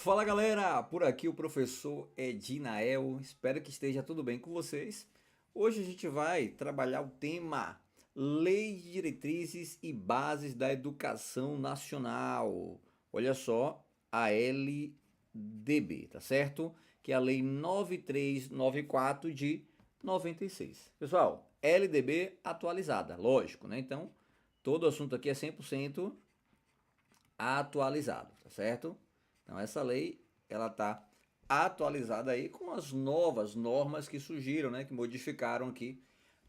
Fala galera, por aqui o professor Edinael, espero que esteja tudo bem com vocês. Hoje a gente vai trabalhar o tema Lei de Diretrizes e Bases da Educação Nacional. Olha só, a LDB, tá certo? Que é a Lei 9394 de 96. Pessoal, LDB atualizada, lógico, né? Então, todo assunto aqui é 100% atualizado, tá certo? Então essa lei ela está atualizada aí com as novas normas que surgiram, né, que modificaram aqui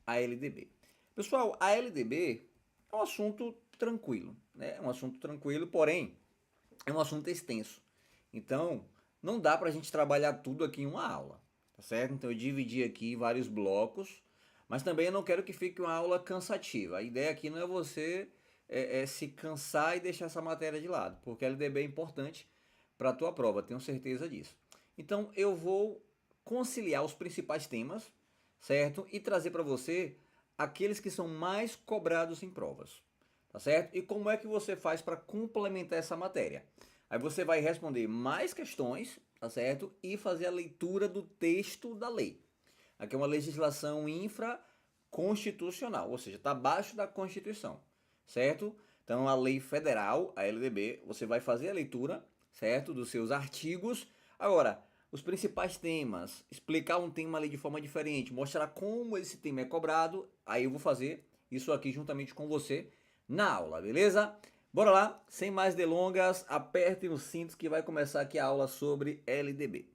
a LDB. Pessoal, a LDB é um assunto tranquilo, né? É um assunto tranquilo, porém é um assunto extenso. Então não dá para a gente trabalhar tudo aqui em uma aula, tá certo? Então eu dividi aqui vários blocos, mas também eu não quero que fique uma aula cansativa. A ideia aqui não é você se cansar e deixar essa matéria de lado, porque a LDB é importante para a tua prova, tenho certeza disso. Então eu vou conciliar os principais temas, certo? E trazer para você aqueles que são mais cobrados em provas, tá certo? E como é que você faz para complementar essa matéria? Aí você vai responder mais questões, tá certo? E fazer a leitura do texto da lei. Aqui é uma legislação infraconstitucional, ou seja, está abaixo da Constituição, certo? Então a lei federal, a LDB, você vai fazer a leitura, certo, dos seus artigos. Agora, os principais temas, explicar um tema ali de forma diferente, mostrar como esse tema é cobrado, aí eu vou fazer isso aqui juntamente com você na aula, beleza? Bora lá, sem mais delongas, apertem os cintos que vai começar aqui a aula sobre LDB.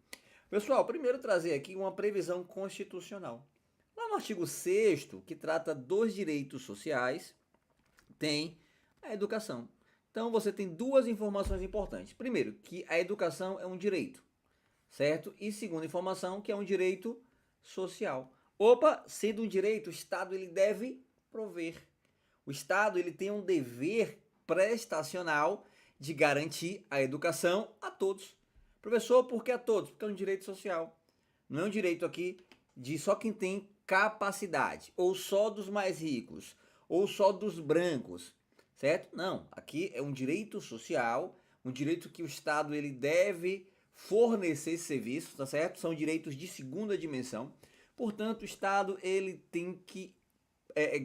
Pessoal, primeiro trazer aqui uma previsão constitucional. Lá no artigo 6º, que trata dos direitos sociais, tem a educação. Então você tem duas informações importantes. Primeiro, que a educação é um direito, certo? E segunda informação, que é um direito social. Opa, sendo um direito, o Estado ele deve prover. O Estado ele tem um dever prestacional de garantir a educação a todos. Professor, por que a todos? Porque é um direito social. Não é um direito aqui de só quem tem capacidade, ou só dos mais ricos, ou só dos brancos, certo? Não, aqui é um direito social, um direito que o Estado ele deve fornecer esse serviço, tá certo? São direitos de segunda dimensão. Portanto, o Estado ele tem que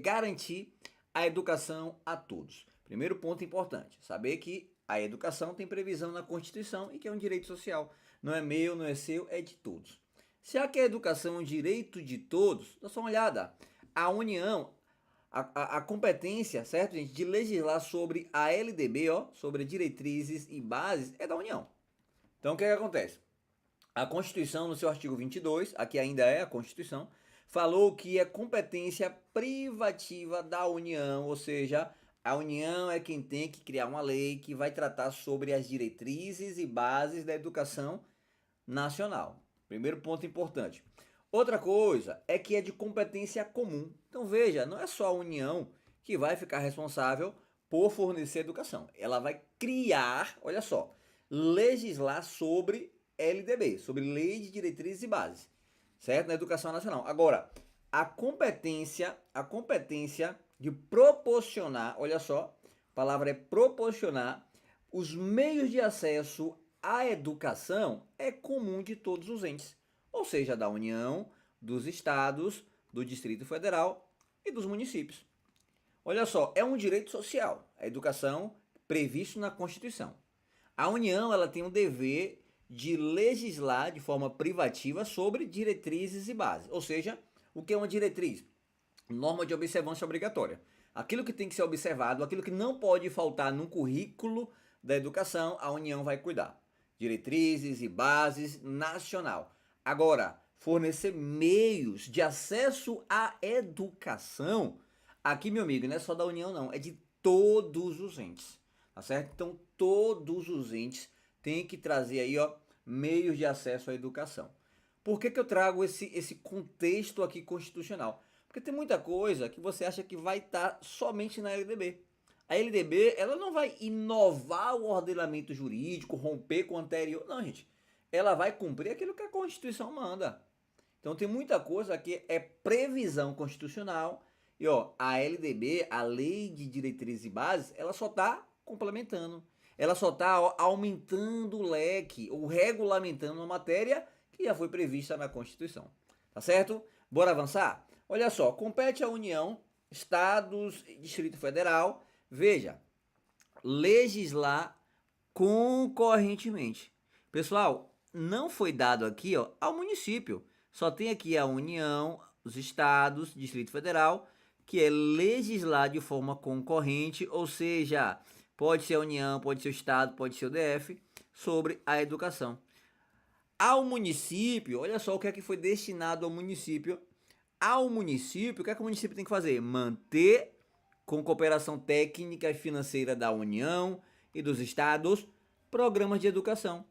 garantir a educação a todos. Primeiro ponto importante, saber que a educação tem previsão na Constituição e que é um direito social. Não é meu, não é seu, é de todos. Já que a educação é um direito de todos, dá só uma olhada. A União, a competência, certo, gente, de legislar sobre a LDB, ó, sobre diretrizes e bases, é da União. Então, o que acontece? A Constituição, no seu artigo 22, aqui ainda é a Constituição, falou que é competência privativa da União, ou seja, a União é quem tem que criar uma lei que vai tratar sobre as diretrizes e bases da educação nacional. Primeiro ponto importante. Outra coisa é que é de competência comum. Então veja, não é só a União que vai ficar responsável por fornecer educação. Ela vai criar, olha só, legislar sobre LDB, sobre Lei de Diretrizes e Bases, certo? Na educação nacional. Agora, a competência de proporcionar, olha só, a palavra é proporcionar os meios de acesso à educação é comum de todos os entes, ou seja, da União, dos estados, do Distrito Federal e dos municípios. Olha só, é um direito social, a educação previsto na Constituição. A União ela tem o dever de legislar de forma privativa sobre diretrizes e bases. Ou seja, o que é uma diretriz? Norma de observância obrigatória. Aquilo que tem que ser observado, aquilo que não pode faltar no currículo da educação, a União vai cuidar. Diretrizes e bases nacional. Agora, fornecer meios de acesso à educação, aqui, meu amigo, não é só da União, não, é de todos os entes, tá certo? Então, todos os entes têm que trazer aí, ó, meios de acesso à educação. Por que eu trago esse contexto aqui constitucional? Porque tem muita coisa que você acha que vai estar somente na LDB. A LDB, ela não vai inovar o ordenamento jurídico, romper com o anterior, não, gente. Ela vai cumprir aquilo que a Constituição manda. Então tem muita coisa que é previsão constitucional e ó, a LDB, a Lei de Diretrizes e Bases, ela só está complementando. ela só está aumentando o leque, ou regulamentando uma matéria que já foi prevista na Constituição. Tá certo? Bora avançar? Olha só, compete à União, Estados e Distrito Federal, veja, legislar concorrentemente. Pessoal, não foi dado aqui ao município, só tem aqui a União, os Estados, Distrito Federal, que é legislar de forma concorrente, ou seja, pode ser a União, pode ser o Estado, pode ser o DF, sobre a educação. Ao município, olha só o que é que foi destinado ao município. Ao município, o que é que o município tem que fazer? Manter, com cooperação técnica e financeira da União e dos estados, programas de educação,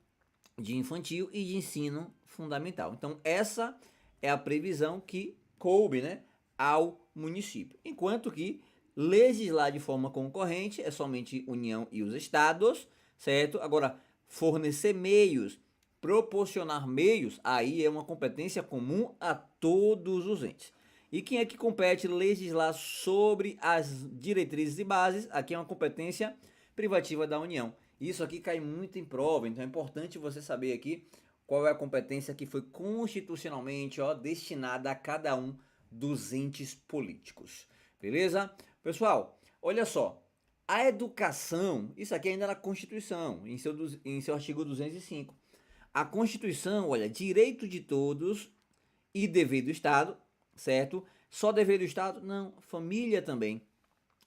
de infantil e de ensino fundamental. Então, essa é a previsão que coube, né, ao município. Enquanto que legislar de forma concorrente é somente União e os estados, certo? Agora, fornecer meios, proporcionar meios, aí é uma competência comum a todos os entes. E quem é que compete legislar sobre as diretrizes e bases? Aqui é uma competência privativa da União. Isso aqui cai muito em prova, então é importante você saber aqui qual é a competência que foi constitucionalmente destinada a cada um dos entes políticos. Beleza? Pessoal, olha só. A educação, isso aqui ainda na Constituição, em seu artigo 205. A Constituição, olha, direito de todos e dever do Estado, certo? Só dever do Estado? Não, família também,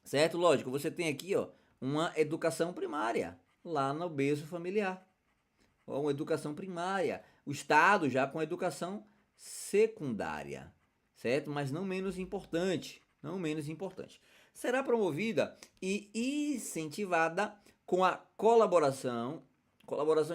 certo? Lógico, você tem aqui, uma educação primária, lá no berço familiar. Uma educação primária. O Estado já com educação secundária, certo? Mas não menos importante, não menos importante. Será promovida e incentivada com a colaboração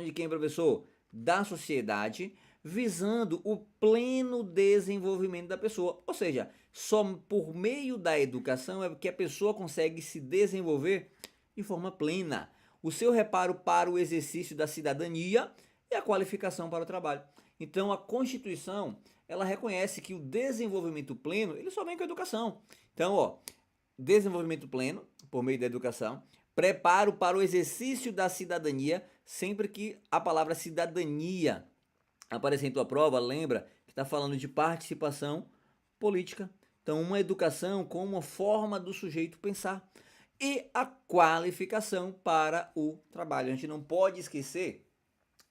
de quem, professor? Da sociedade, visando o pleno desenvolvimento da pessoa. Ou seja, só por meio da educação é que a pessoa consegue se desenvolver de forma plena. O seu reparo para o exercício da cidadania e a qualificação para o trabalho. Então, a Constituição, ela reconhece que o desenvolvimento pleno, ele só vem com a educação. Então, desenvolvimento pleno, por meio da educação, preparo para o exercício da cidadania, sempre que a palavra cidadania aparecer em tua prova, lembra que está falando de participação política. Então, uma educação com uma forma do sujeito pensar. E a qualificação para o trabalho. A gente não pode esquecer,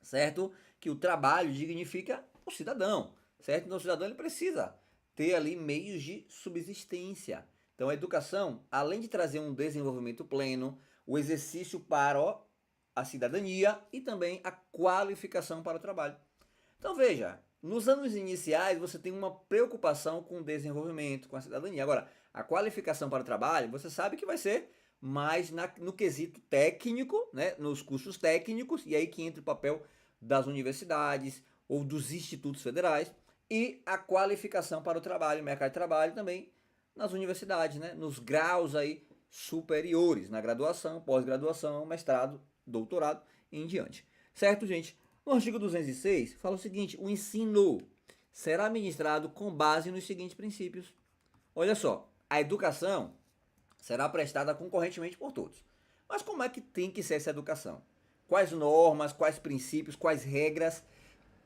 certo? Que o trabalho dignifica o cidadão, certo? Então, o cidadão ele precisa ter ali meios de subsistência. Então, a educação, além de trazer um desenvolvimento pleno, o exercício para a cidadania e também a qualificação para o trabalho. Então, veja, nos anos iniciais você tem uma preocupação com o desenvolvimento, com a cidadania. Agora, a qualificação para o trabalho, você sabe que vai ser mais no quesito técnico, né, nos cursos técnicos, e aí que entra o papel das universidades ou dos institutos federais, e a qualificação para o trabalho, mercado de trabalho também nas universidades, né, nos graus aí superiores, na graduação, pós-graduação, mestrado, doutorado e em diante. Certo, gente? No artigo 206 fala o seguinte: o ensino será ministrado com base nos seguintes princípios. Olha só, a educação será prestada concorrentemente por todos. Mas como é que tem que ser essa educação? Quais normas, quais princípios, quais regras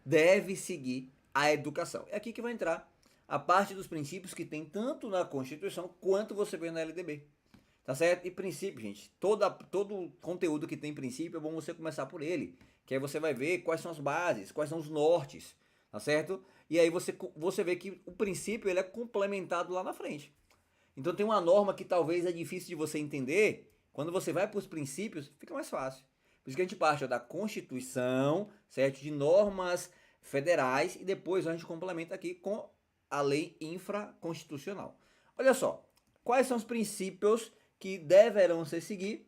deve seguir a educação? É aqui que vai entrar a parte dos princípios que tem tanto na Constituição quanto você vê na LDB. Tá certo? E princípio, gente, todo conteúdo que tem princípio é bom você começar por ele. Que aí você vai ver quais são as bases, quais são os nortes, tá certo? E aí você vê que o princípio ele é complementado lá na frente. Então tem uma norma que talvez é difícil de você entender, quando você vai para os princípios, fica mais fácil. Por isso que a gente parte da Constituição, certo? De normas federais e depois a gente complementa aqui com a lei infraconstitucional. Olha só, quais são os princípios que deverão ser seguidos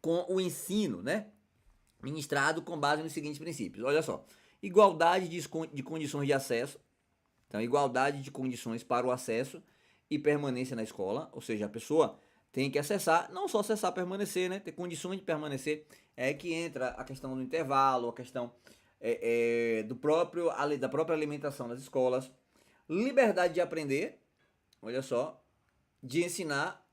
com o ensino, né? Ministrado com base nos seguintes princípios. Olha só, igualdade de condições de acesso. Então, igualdade de condições para o acesso e permanência na escola, ou seja, a pessoa tem que acessar, não só acessar, permanecer, né? Ter condições de permanecer. É que entra a questão do intervalo, a questão da própria alimentação nas escolas. Liberdade de aprender, olha só, de ensinar,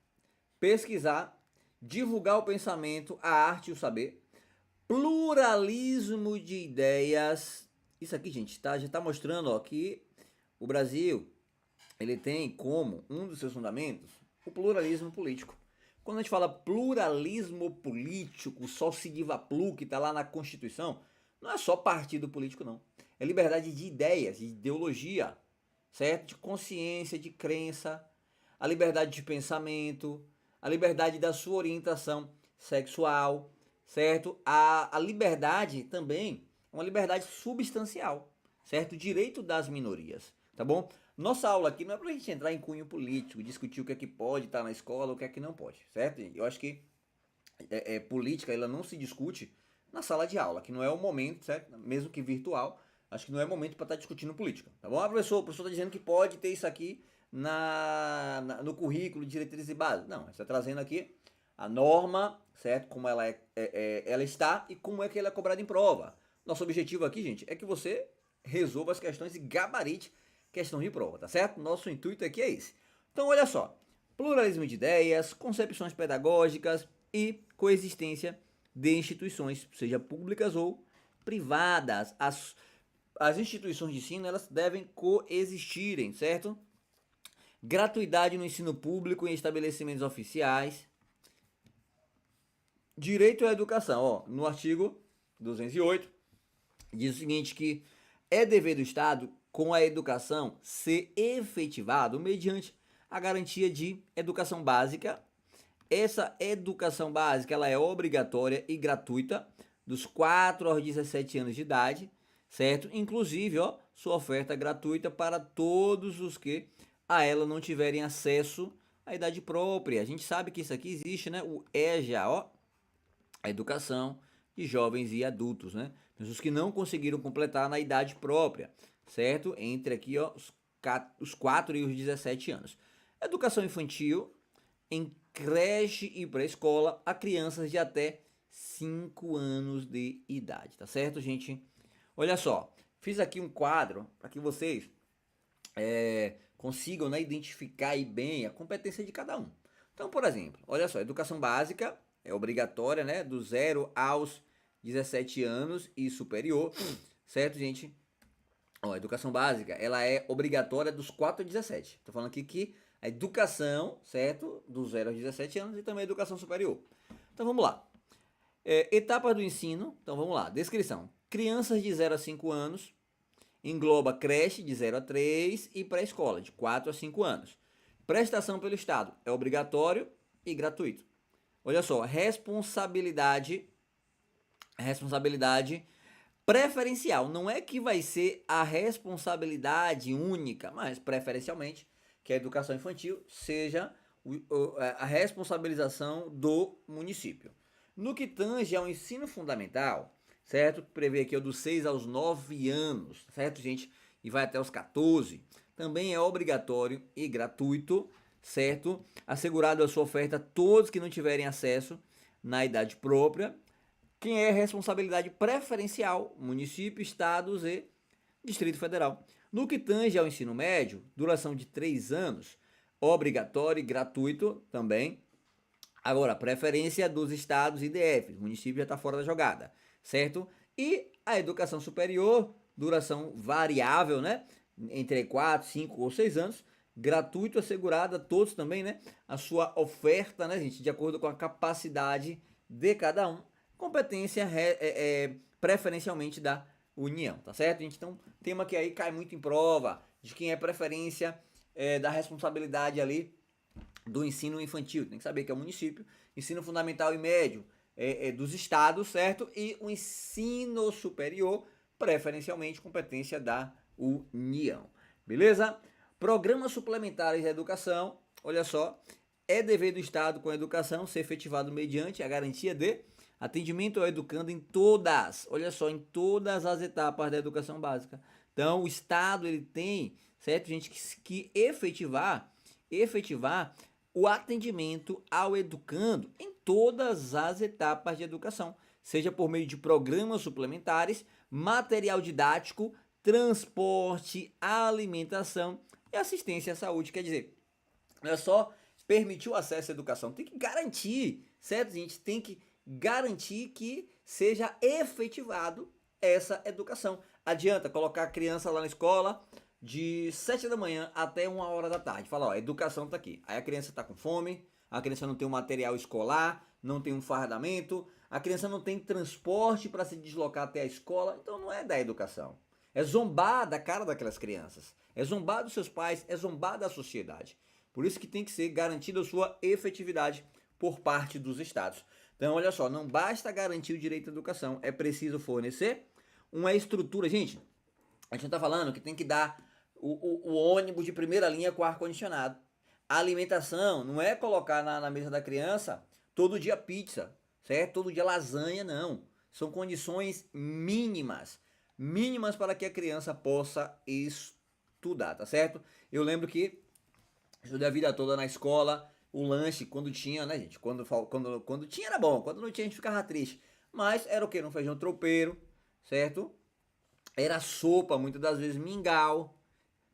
pesquisar, divulgar o pensamento, a arte e o saber. Pluralismo de ideias. Isso aqui, gente, já está mostrando ó, que o Brasil ele tem como um dos seus fundamentos o pluralismo político. Quando a gente fala pluralismo político, só se diva plu, que está lá na Constituição, não é só partido político, não. É liberdade de ideias, de ideologia, certo? De consciência, de crença, a liberdade de pensamento, a liberdade da sua orientação sexual, certo? A liberdade também é uma liberdade substancial, certo? O direito das minorias, tá bom? Nossa aula aqui não é pra gente entrar em cunho político, discutir o que é que pode estar na escola, o que é que não pode, certo? Eu acho que política ela não se discute na sala de aula, que não é o momento, certo? Mesmo que virtual, acho que não é momento para estar discutindo política, tá bom? O professor está dizendo que pode ter isso aqui no currículo de diretrizes e bases. Não, está trazendo aqui a norma, certo? Como ela está e como é que ela é cobrada em prova. Nosso objetivo aqui, gente, é que você resolva as questões e gabarite questão de prova, tá certo? Nosso intuito aqui é esse. Então, olha só, pluralismo de ideias, concepções pedagógicas e coexistência de instituições, seja públicas ou privadas. As instituições de ensino, elas devem coexistirem, certo? Gratuidade no ensino público em estabelecimentos oficiais. Direito à educação, ó, no artigo 208, diz o seguinte, que é dever do Estado, com a educação, ser efetivado mediante a garantia de educação básica. Essa educação básica ela é obrigatória e gratuita dos 4 aos 17 anos de idade, certo? Inclusive, ó, sua oferta é gratuita para todos os que a ela não tiverem acesso à idade própria. A gente sabe que isso aqui existe, né? O EJA, ó, a educação de jovens e adultos, né? Pessoas que não conseguiram completar na idade própria, certo? Entre aqui, ó, os 4 e os 17 anos. Educação infantil em creche e pré-escola a crianças de até 5 anos de idade, tá certo, gente? Olha só, fiz aqui um quadro para que vocês consigam, né, identificar aí bem a competência de cada um. Então, por exemplo, olha só, educação básica é obrigatória, né, do 0 aos 17 anos e superior, certo, gente? Ó, a educação básica, ela é obrigatória dos 4 aos 17. Tô falando aqui que a educação, certo, do 0 aos 17 anos e também a educação superior. Então, vamos lá. Etapas do ensino, então vamos lá. Descrição. Crianças de 0 a 5 anos, engloba creche de 0 a 3 e pré-escola, de 4 a 5 anos. Prestação pelo Estado, é obrigatório e gratuito. Olha só, responsabilidade preferencial. Não é que vai ser a responsabilidade única, mas preferencialmente que a educação infantil seja a responsabilização do município. No que tange ao ensino fundamental, certo? Prevê aqui dos 6 aos 9 anos, certo, gente? E vai até os 14. Também é obrigatório e gratuito, certo? Assegurado a sua oferta a todos que não tiverem acesso na idade própria. Quem é responsabilidade preferencial? Município, estados e Distrito Federal. No que tange ao ensino médio, duração de 3 anos, obrigatório e gratuito também. Agora, preferência dos estados e DFs, o município já está fora da jogada, certo? E a educação superior, duração variável, né? Entre 4, 5 ou 6 anos, gratuito, assegurada a todos também, né? A sua oferta, né, gente, de acordo com a capacidade de cada um. Competência preferencialmente da União, tá certo, gente? Então, tema que aí cai muito em prova, de quem é preferência da responsabilidade ali do ensino infantil. Tem que saber que é o município, ensino fundamental e médio dos estados, certo? E o ensino superior, preferencialmente, competência da União. Beleza? Programas suplementares da educação, olha só, é dever do Estado com a educação ser efetivado mediante a garantia de atendimento ao educando em todas, olha só, em todas as etapas da educação básica. Então, o Estado ele tem, certo, gente, que efetivar o atendimento ao educando em todas as etapas de educação, seja por meio de programas suplementares, material didático, transporte, alimentação e assistência à saúde. Quer dizer, não é só permitir o acesso à educação, tem que garantir, certo, gente? Tem que garantir que seja efetivado essa educação. Adianta colocar a criança lá na escola de 7 da manhã até 1 hora da tarde. Fala, ó, a educação tá aqui. Aí a criança tá com fome, a criança não tem um material escolar, não tem um fardamento, a criança não tem transporte para se deslocar até a escola, então não é da educação. É zombar da cara daquelas crianças, é zombar dos seus pais, é zombar da sociedade. Por isso que tem que ser garantida a sua efetividade por parte dos estados. Então, olha só, não basta garantir o direito à educação, é preciso fornecer uma estrutura. Gente, a gente não está falando que tem que dar o ônibus de primeira linha com ar-condicionado. A alimentação não é colocar na mesa da criança todo dia pizza, certo? Todo dia lasanha, não. São condições mínimas, mínimas para que a criança possa estudar, tá certo? Eu lembro que estudei a vida toda na escola, o lanche, quando tinha, né, gente? Quando tinha era bom, quando não tinha a gente ficava triste. Mas era o quê? Um feijão tropeiro, certo? Era sopa, muitas das vezes mingau,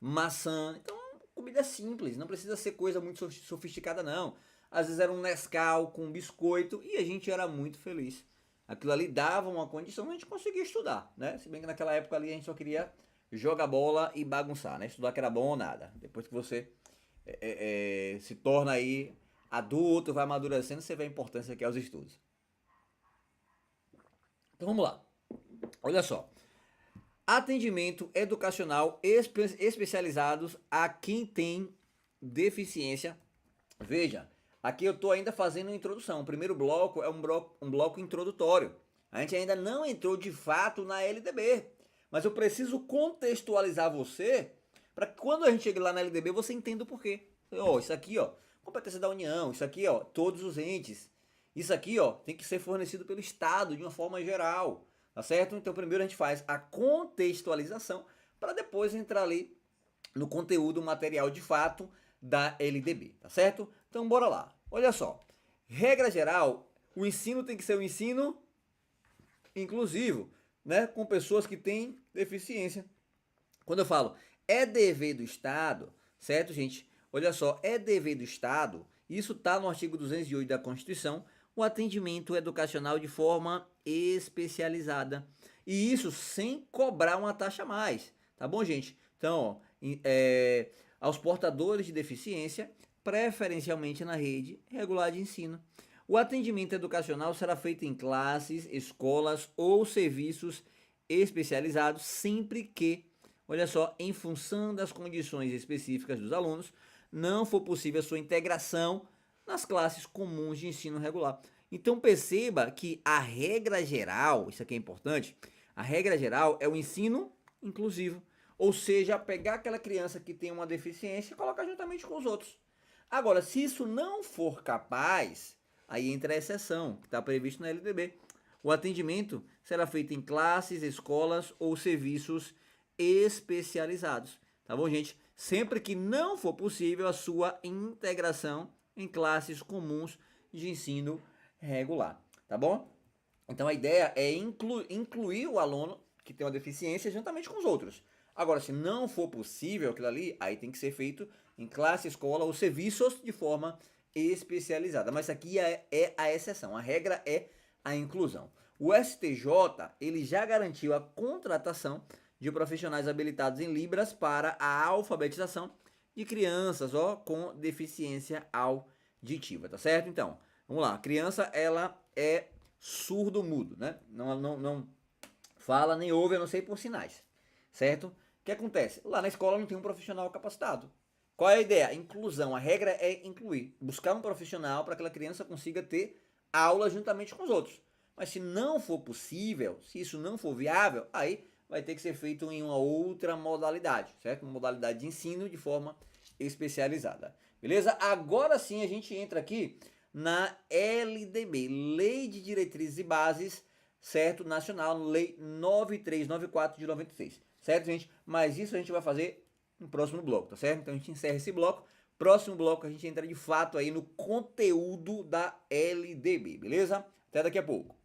maçã. Então, comida simples, não precisa ser coisa muito sofisticada, não. Às vezes era um Nescau com biscoito e a gente era muito feliz. Aquilo ali dava uma condição, a gente conseguia estudar, né? Se bem que naquela época ali a gente só queria jogar bola e bagunçar, né? Estudar que era bom ou nada. Depois que você se torna aí adulto, vai amadurecendo, você vê a importância que é os estudos. Então vamos lá. Olha só. Atendimento educacional especializados a quem tem deficiência. Veja, aqui eu estou ainda fazendo a introdução. O primeiro bloco é um bloco introdutório. A gente ainda não entrou de fato na LDB. Mas eu preciso contextualizar você para que quando a gente chegue lá na LDB você entenda o porquê. Ó, isso aqui, ó, competência da União, isso aqui, ó, todos os entes. Isso aqui, ó, tem que ser fornecido pelo Estado de uma forma geral, tá certo? Então primeiro a gente faz a contextualização para depois entrar ali no conteúdo material de fato da LDB, tá certo? Então bora lá. Olha só. Regra geral, o ensino tem que ser um ensino inclusivo, né, com pessoas que têm deficiência. Quando eu falo é dever do Estado, certo, gente? Olha só, é dever do Estado, isso está no artigo 208 da Constituição, o atendimento educacional de forma especializada. E isso sem cobrar uma taxa a mais, tá bom, gente? Então, ó, aos portadores de deficiência, preferencialmente na rede regular de ensino. O atendimento educacional será feito em classes, escolas ou serviços especializados, sempre que, olha só, em função das condições específicas dos alunos, não for possível a sua integração nas classes comuns de ensino regular. Então perceba que a regra geral, isso aqui é importante, a regra geral é o ensino inclusivo, ou seja, pegar aquela criança que tem uma deficiência e colocar juntamente com os outros. Agora, se isso não for capaz, aí entra a exceção, que está previsto na LDB. O atendimento será feito em classes, escolas ou serviços especializados. Tá bom, gente? Sempre que não for possível a sua integração em classes comuns de ensino regular. Tá bom? Então a ideia é incluir o aluno que tem uma deficiência juntamente com os outros. Agora, se não for possível aquilo ali, aí tem que ser feito em classe, escola ou serviços de forma especializada. Mas aqui é a exceção. A regra é a inclusão. O STJ, ele já garantiu a contratação de profissionais habilitados em Libras para a alfabetização de crianças, ó, com deficiência auditiva, tá certo? Então, vamos lá. A criança, ela é surdo-mudo, né? Não fala nem ouve, a não ser por sinais, certo? O que acontece? Lá na escola não tem um profissional capacitado. Qual é a ideia? Inclusão. A regra é incluir. Buscar um profissional para que aquela criança consiga ter aula juntamente com os outros. Mas se não for possível, se isso não for viável, aí vai ter que ser feito em uma outra modalidade, certo? Uma modalidade de ensino de forma especializada. Beleza? Agora sim a gente entra aqui na LDB, Lei de Diretrizes e Bases, certo? Nacional, Lei 9394 de 96. Certo, gente? Mas isso a gente vai fazer no próximo bloco, tá certo? Então a gente encerra esse bloco. Próximo bloco a gente entra de fato aí no conteúdo da LDB, beleza? Até daqui a pouco.